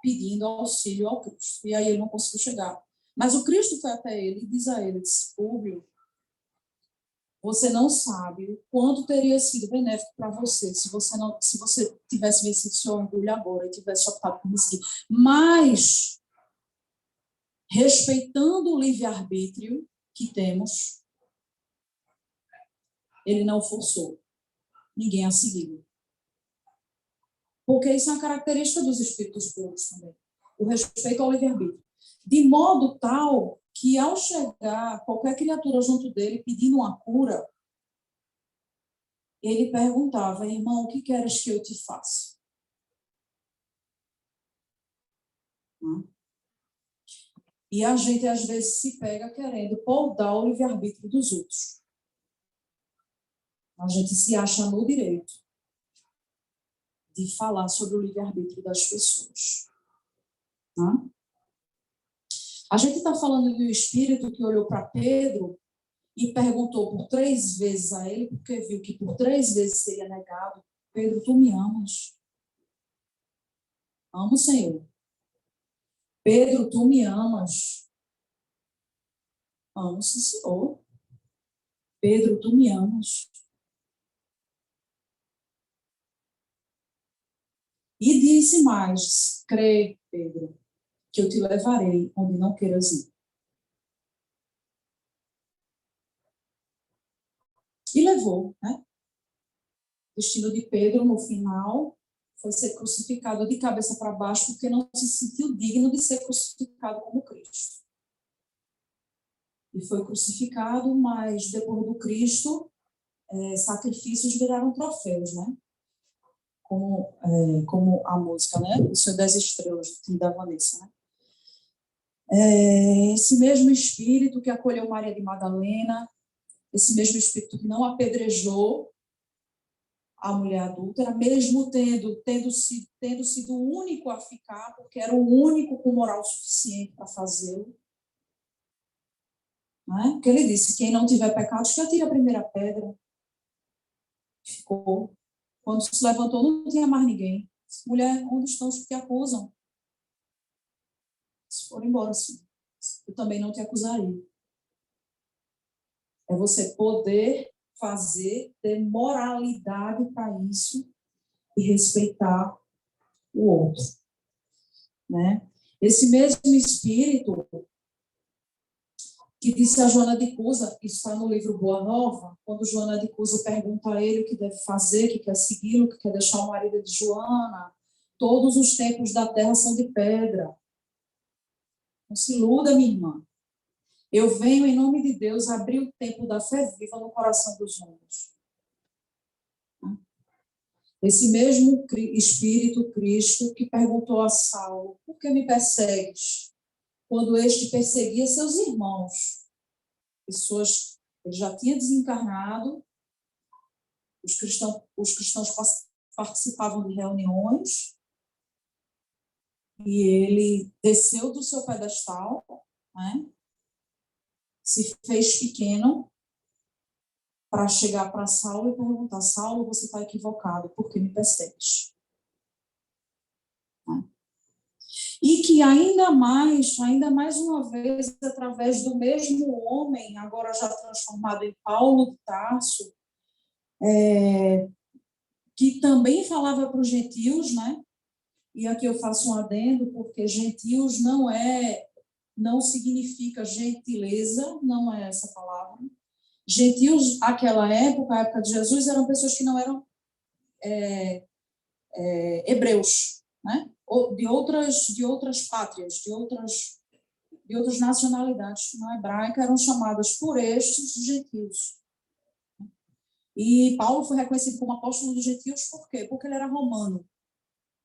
pedindo auxílio ao Cristo. E aí ele não conseguiu chegar. Mas o Cristo foi até ele e diz a ele, Públio, você não sabe o quanto teria sido benéfico para você se você tivesse vencido seu orgulho agora e tivesse optado por me seguir. Mas, respeitando o livre-arbítrio que temos, ele não forçou ninguém a segui-lo. Porque isso é uma característica dos espíritos puros também. O respeito ao livre-arbítrio. De modo tal que, ao chegar qualquer criatura junto dele pedindo uma cura, ele perguntava, irmão, o que queres que eu te faça? E a gente, às vezes, se pega querendo podar o livre-arbítrio dos outros. A gente se acha no direito de falar sobre o livre-arbítrio das pessoas. A gente está falando do Espírito que olhou para Pedro e perguntou por 3 vezes a ele, porque viu que por 3 vezes seria negado. Pedro, tu me amas? Amo, Senhor. Pedro, tu me amas? Amo, sim, Senhor. Pedro, tu me amas? E disse mais, crê, Pedro, que eu te levarei onde não queiras ir. E levou, né? O destino de Pedro, no final, foi ser crucificado de cabeça para baixo, porque não se sentiu digno de ser crucificado como Cristo. E foi crucificado, mas depois do Cristo, sacrifícios viraram troféus, né? Como a música, né? O Senhor das Estrelas, do time da Vanessa, né? Esse mesmo Espírito que acolheu Maria de Madalena, esse mesmo Espírito que não apedrejou a mulher adúltera, mesmo tendo sido o único a ficar, porque era o único com moral suficiente para fazê-lo. Né? Porque ele disse, quem não tiver pecado, que atire a primeira pedra. Ficou. Quando se levantou, não tinha mais ninguém. Mulher, onde estão os que te acusam? Se foram embora, sim. Eu também não te acusaria. É você poder ter moralidade para isso e respeitar o outro. Né? Esse mesmo Espírito que disse a Joana de Cusa, isso está no livro Boa Nova, quando Joana de Cusa pergunta a ele o que deve fazer, que quer segui-lo, que quer deixar o marido de Joana, todos os tempos da terra são de pedra. Não se iluda, minha irmã. Eu venho, em nome de Deus, abrir o templo da fé viva no coração dos homens. Esse mesmo Espírito Cristo que perguntou a Saulo, por que me persegues? Quando este perseguia seus irmãos. Pessoas, ele já tinha desencarnado, os cristãos participavam de reuniões, e ele desceu do seu pedestal, né? Se fez pequeno para chegar para Saulo e perguntar, Saulo, você está equivocado, por que me persegues? Né? E que ainda mais uma vez, através do mesmo homem, agora já transformado em Paulo de Tarso, que também falava para os gentios, né? E aqui eu faço um adendo, porque gentios não significa gentileza, não é essa palavra. Gentios, naquela época, a época de Jesus, eram pessoas que não eram hebreus, né? Ou de outras pátrias, de outras nacionalidades não hebraicas, eram chamadas por estes gentios. E Paulo foi reconhecido como apóstolo dos gentios por quê? Porque ele era romano.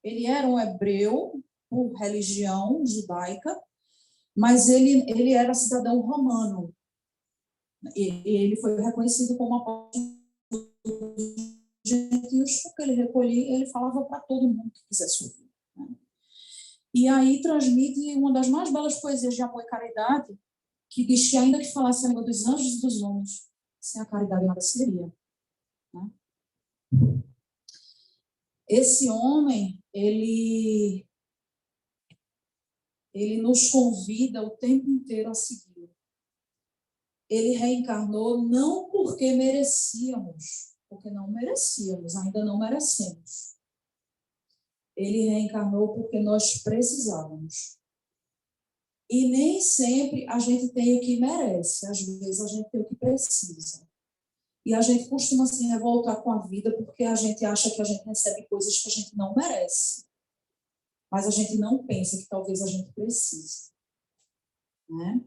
Ele era um hebreu por religião judaica, mas ele era cidadão romano. E ele foi reconhecido como apóstolo dos gentios porque ele falava para todo mundo que quisesse ouvir. Né? E aí transmite uma das mais belas poesias de amor e caridade, que diz que ainda que falasse a língua dos anjos e dos homens, sem a caridade nada seria. Né? Esse homem, ele nos convida o tempo inteiro a seguir. Ele reencarnou não porque merecíamos, porque não merecíamos, ainda não merecemos. Ele reencarnou porque nós precisávamos. E nem sempre a gente tem o que merece, às vezes a gente tem o que precisa. E a gente costuma se revoltar com a vida porque a gente acha que a gente recebe coisas que a gente não merece. Mas a gente não pensa que talvez a gente precise. Né?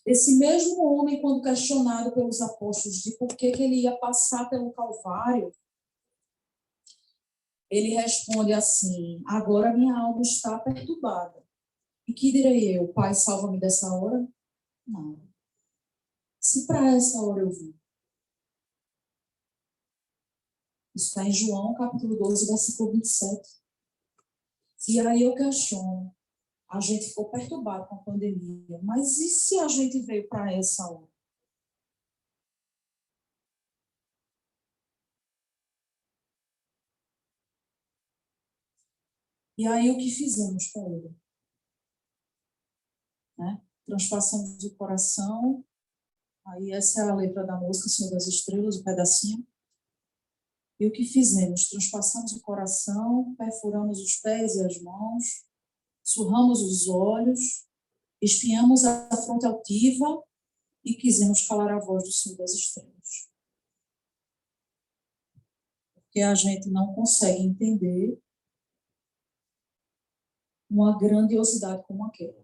Esse mesmo homem, quando questionado pelos apóstolos de por que ele ia passar pelo Calvário, ele responde assim: agora minha alma está perturbada. E que direi eu? Pai, salva-me dessa hora? Não. Se para essa hora eu vim. Isso está em João, capítulo 12, versículo 27. E aí eu questiono. A gente ficou perturbado com a pandemia, mas e se a gente veio para essa hora? E aí o que fizemos com ele? Né? Transpassamos o coração, aí essa é a letra da música, Senhor das Estrelas, o pedacinho. E o que fizemos? Transpassamos o coração, perfuramos os pés e as mãos, surramos os olhos, espiamos a fronte altiva e quisemos calar a voz do Senhor das Estrelas. Porque a gente não consegue entender uma grandiosidade como aquela.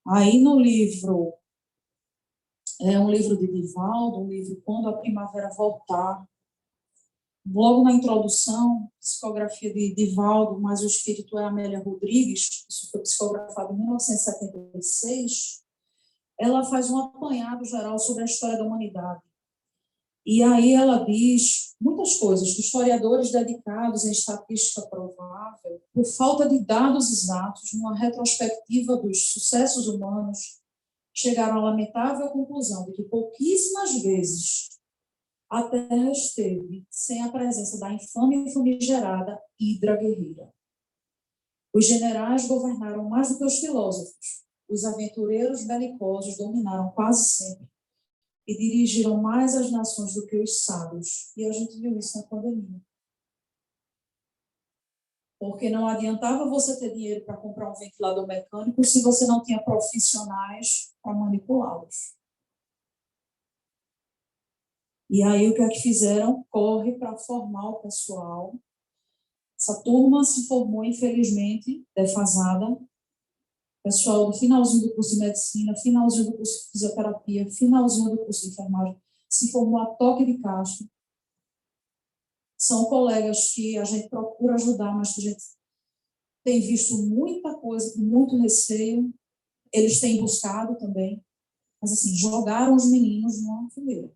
Aí no livro, é um livro de Divaldo, um livro Quando a Primavera Voltar, logo na introdução, psicografia de Divaldo, mas o espírito é Amélia Rodrigues, isso foi psicografado em 1976, ela faz um apanhado geral sobre a história da humanidade. E aí ela diz muitas coisas, que historiadores dedicados em estatística provável, por falta de dados exatos, numa retrospectiva dos sucessos humanos, chegaram à lamentável conclusão de que pouquíssimas vezes a Terra esteve sem a presença da infame e famigerada Hidra guerreira. Os generais governaram mais do que os filósofos, os aventureiros belicosos dominaram quase sempre e dirigiram mais as nações do que os sábios. E a gente viu isso na pandemia. Porque não adiantava você ter dinheiro para comprar um ventilador mecânico se você não tinha profissionais para manipulá-los. E aí o que é que fizeram? Corre para formar o pessoal. Essa turma se formou, infelizmente, defasada. Pessoal do finalzinho do curso de medicina, finalzinho do curso de fisioterapia, finalzinho do curso de enfermagem, se formou a toque de caixa. São colegas que a gente procura ajudar, mas que a gente tem visto muita coisa com muito receio. Eles têm buscado também. Mas, assim, jogaram os meninos numa fogueira.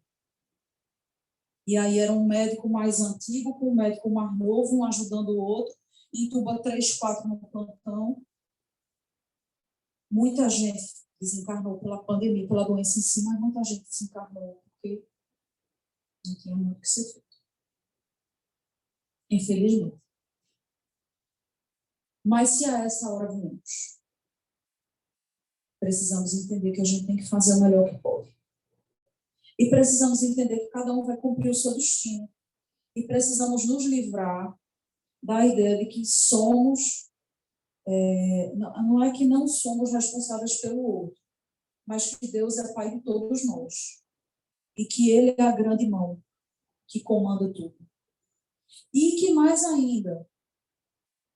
E aí era um médico mais antigo com um médico mais novo, um ajudando o outro, entuba 3, 4 no plantão. Muita gente desencarnou pela pandemia, pela doença em si, mas muita gente desencarnou porque não tinha muito o que ser feito. Infelizmente. Mas se a essa hora viemos, precisamos entender que a gente tem que fazer o melhor que pode. E precisamos entender que cada um vai cumprir o seu destino. E precisamos nos livrar da ideia de que somos, não é que não somos responsáveis pelo outro, mas que Deus é Pai de todos nós. E que Ele é a grande mão que comanda tudo. E que mais ainda,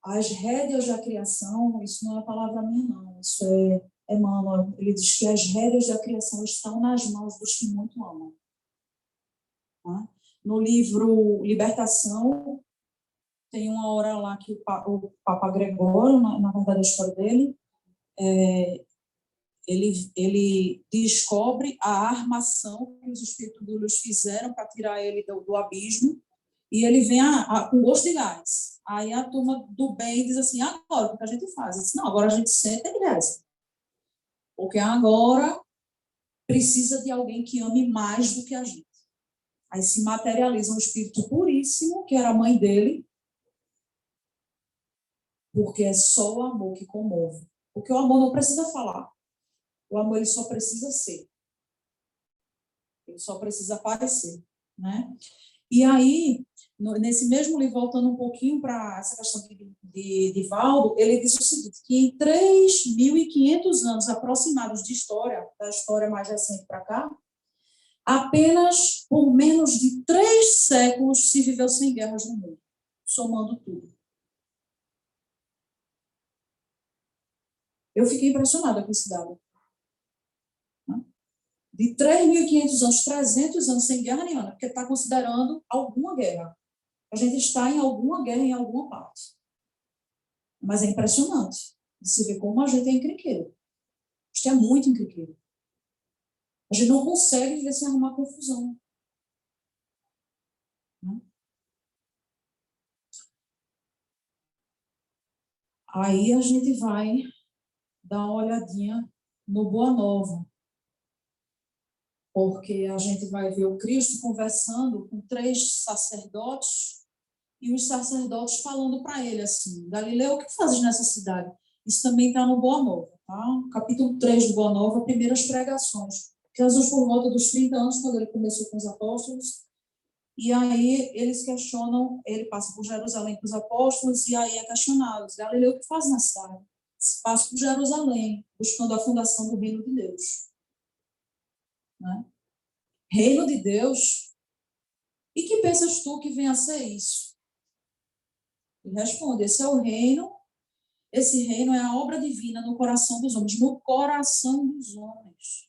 as rédeas da criação, isso não é palavra minha não, isso é Emmanuel, ele diz que as rédeas da criação estão nas mãos dos que muito amam. Tá? No livro Libertação, tem uma hora lá que o Papa Gregório, na verdade a história dele, ele descobre a armação que os espíritos de luz fizeram para tirar ele do abismo, E ele vem com gosto de gás. Aí a turma do bem diz assim, agora, o que a gente faz? Eu disse, não, agora a gente senta e reza. Porque agora precisa de alguém que ame mais do que a gente. Aí se materializa um espírito puríssimo, que era a mãe dele, porque é só o amor que comove. Porque o amor não precisa falar. O amor ele só precisa ser. Ele só precisa aparecer, né? E aí, nesse mesmo livro, voltando um pouquinho para essa questão de Valdo, ele diz o seguinte, que em 3.500 anos aproximados de história, da história mais recente para cá, apenas por menos de 3 séculos se viveu sem guerras no mundo, somando tudo. Eu fiquei impressionada com esse dado. De 3.500 anos, 300 anos sem guerra nenhuma, porque está considerando alguma guerra. A gente está em alguma guerra em alguma parte. Mas é impressionante de se ver como a gente é encrenqueiro. Isto é muito encrenqueiro. A gente não consegue viver sem arrumar confusão. Né? Aí a gente vai dar uma olhadinha no Boa Nova. Porque a gente vai ver o Cristo conversando com 3 sacerdotes e os sacerdotes falando para ele assim, Galileu, o que fazes nessa cidade? Isso também está no Boa Nova, tá? Capítulo 3 do Boa Nova, primeiras pregações. Jesus, por volta dos 30 anos, quando ele começou com os apóstolos, e aí eles questionam, ele passa por Jerusalém com os apóstolos, e aí é questionado, Galileu, o que faz na cidade? Passa por Jerusalém, buscando a fundação do reino de Deus. Né? Reino de Deus? E que pensas tu que vem a ser isso? Ele responde, esse é o reino. Esse reino é a obra divina no coração dos homens, no coração dos homens.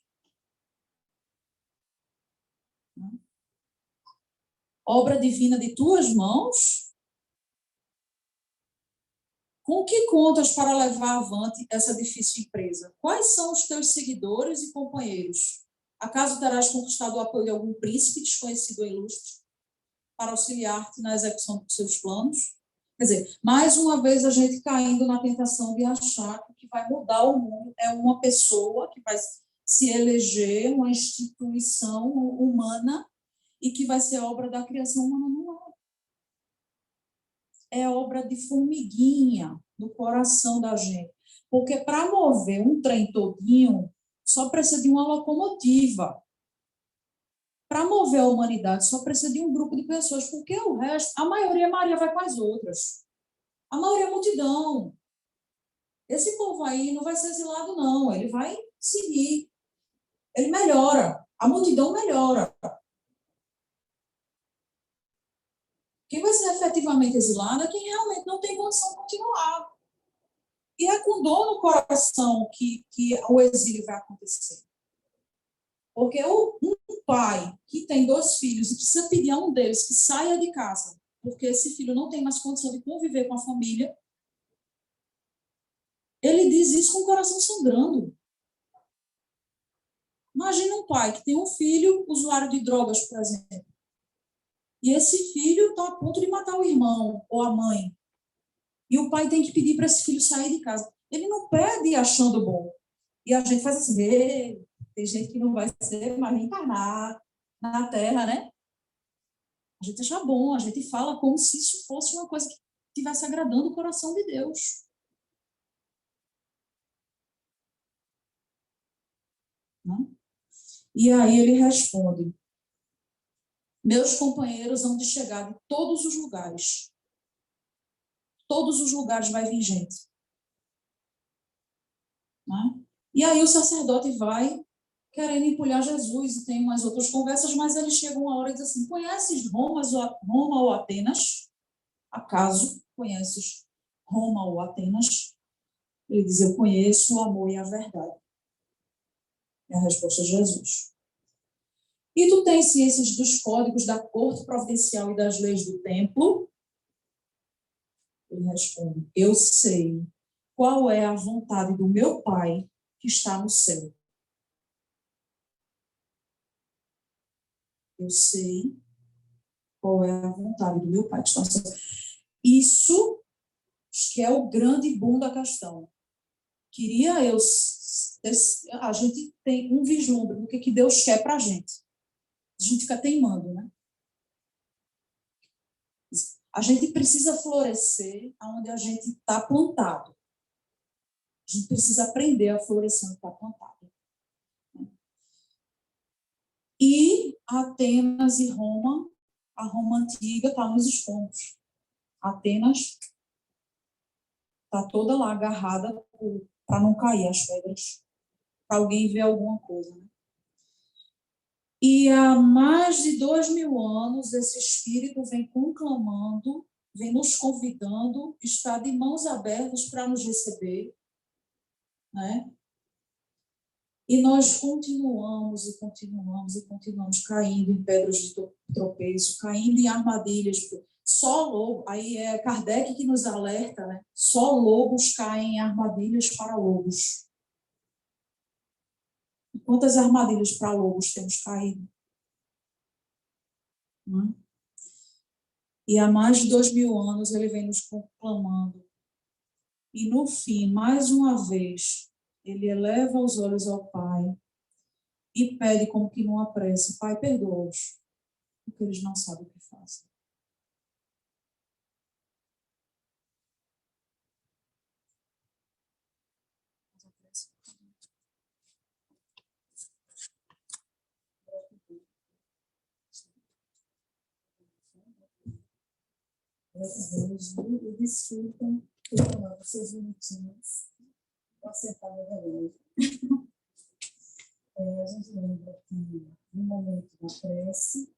Obra divina de tuas mãos? Com que contas para levar avante essa difícil empresa? Quais são os teus seguidores e companheiros? Acaso terás conquistado o apoio de algum príncipe desconhecido ou ilustre para auxiliar-te na execução dos seus planos? Quer dizer, mais uma vez a gente caindo na tentação de achar que o que vai mudar o mundo é uma pessoa que vai se eleger, uma instituição humana e que vai ser obra da criação humana. Não é. É obra de formiguinha no coração da gente. Porque para mover um trem todinho, só precisa de uma locomotiva. Para mover a humanidade, só precisa de um grupo de pessoas, porque o resto, a maioria, Maria vai com as outras. A maioria é multidão. Esse povo aí não vai ser exilado, não. Ele vai seguir. Ele melhora. A multidão melhora. Quem vai ser efetivamente exilado é quem realmente não tem condição de continuar. E é com dor no coração que o exílio vai acontecer. Porque um pai que tem 2 filhos e precisa pedir a um deles que saia de casa, porque esse filho não tem mais condição de conviver com a família, ele diz isso com o coração sangrando. Imagina um pai que tem um filho usuário de drogas, por exemplo, e esse filho está a ponto de matar o irmão ou a mãe, e o pai tem que pedir para esse filho sair de casa. Ele não pede achando bom. E a gente faz assim, tem gente que não vai ser mais reencarnar na Terra, né? A gente acha bom, a gente fala como se isso fosse uma coisa que estivesse agradando o coração de Deus. Né? E aí ele responde, meus companheiros hão de chegar de todos os lugares. Todos os lugares vai vir gente. Né? E aí o sacerdote vai querendo empulhar Jesus e tem umas outras conversas, mas ele chega uma hora e diz assim, conheces Roma ou Atenas? Acaso conheces Roma ou Atenas? Ele diz, eu conheço o amor e a verdade. É a resposta de Jesus. E tu tens ciências dos códigos da corte providencial e das leis do templo? Ele responde, eu sei qual é a vontade do meu Pai que está no céu. Eu sei qual é a vontade do meu Pai que está no céu. Isso que é o grande boom da questão. Queria eu... A gente tem um vislumbre do que Deus quer para a gente. A gente fica teimando, né? A gente precisa florescer onde a gente está plantado. A gente precisa aprender a florescer onde está plantado. E Atenas e Roma, a Roma antiga está nos escombros. Atenas está toda lá agarrada para não cair as pedras, para alguém ver alguma coisa. Né? E há mais de 2000 anos, esse Espírito vem conclamando, vem nos convidando, está de mãos abertas para nos receber, né? E nós continuamos e continuamos e continuamos caindo em pedras de tropeço, caindo em armadilhas. Só lobo, aí é Kardec que nos alerta, né? Só lobos caem em armadilhas para lobos. E quantas armadilhas para lobos temos caído? Não é? E há mais de 2000 anos ele vem nos conclamando. E no fim, mais uma vez, ele eleva os olhos ao Pai e pede como que numa prece: Pai, perdoa-os, porque eles não sabem o que fazem. Graças a Deus, e desculpa, eu vou tomar vocês minutinhos para acertar meu relógio. A gente lembra que no momento da prece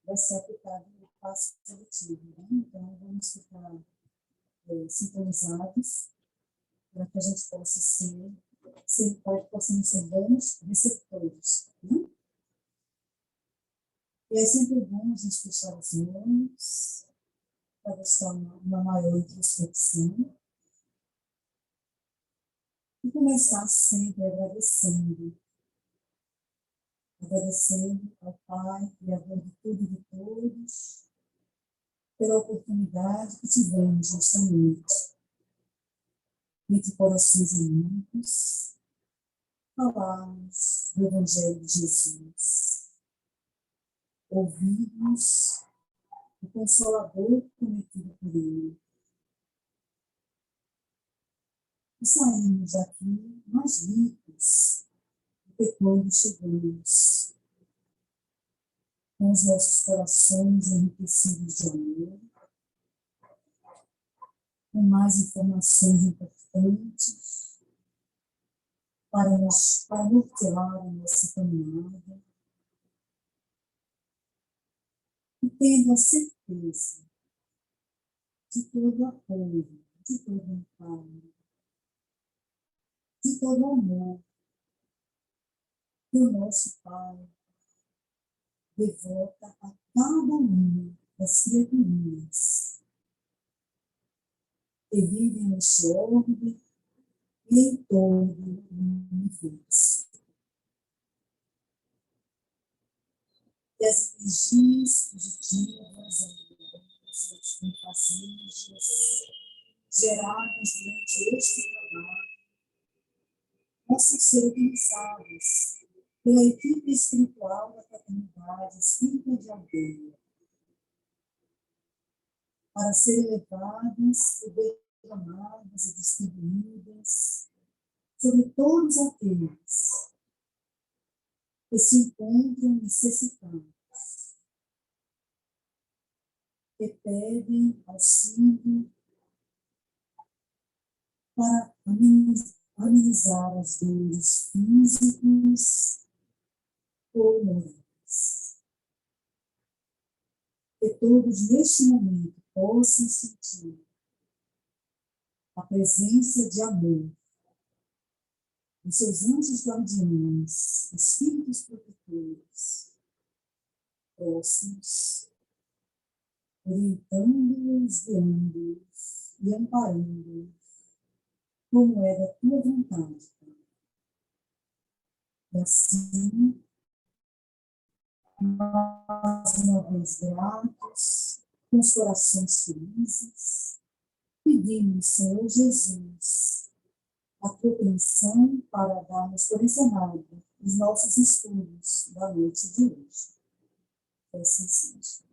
vai ser aplicado o passo seletivo, né? Então vamos ficar sintonizados para que a gente possa possamos ser bons receptores. Né? E é sempre bom a gente fechar os olhos para buscar uma maior introspecção e começar sempre agradecendo ao Pai, Criador de tudo e de todos, pela oportunidade que tivemos justamente, entre corações amigos, falarmos do Evangelho de Jesus, ouvirmos o Consolador prometido por Ele, e saímos daqui mais ricos do que quando chegamos, com os nossos corações enriquecidos de amor, com mais informações importantes para nortear a nossa caminhada, e tendo a certeza de todo apoio, de todo amparo, de todo amor que o nosso Pai devota a cada uma das criaturas que vivem neste orbe e em todo o universo. E as energias positivas, amorosas, compasivas, geradas durante este trabalho, possam ser utilizadas pela equipe espiritual da Fraternidade Espírita de Aldeia, para serem levadas e derramadas e distribuídas sobre todos aqueles que se encontram necessitados, que pedem auxílio para amenizar as dores físicas ou morais. Que todos neste momento possam sentir a presença de amor dos seus anjos guardiães, espíritos protetores, próximos, orientando-os, guiando-os e amparando-os, como é da tua vontade. E assim, mais uma vez gratos, com os corações felizes, pedimos, Senhor Jesus, a tua bênção para darmos por encerrado os nossos estudos da noite de hoje. Assim seja.